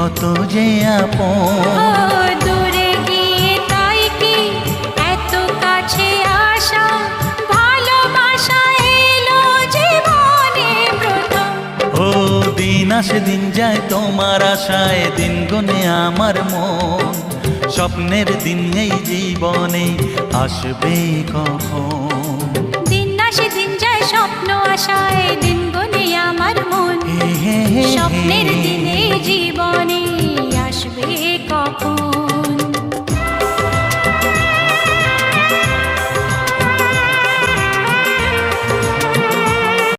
কত যে আপন। দূরে গিয়ে তাই কি এত কাছে আসা, ভালোবাসা এলো জীবনে প্রথম। ও দিন আসে দিন যায় তোমার আশায়, দিন গুনে আমার মন। স্বপ্নের দিন এই জীবনে আসবে কখন? দিন আসে দিন যায় স্বপ্ন আশায়, দিন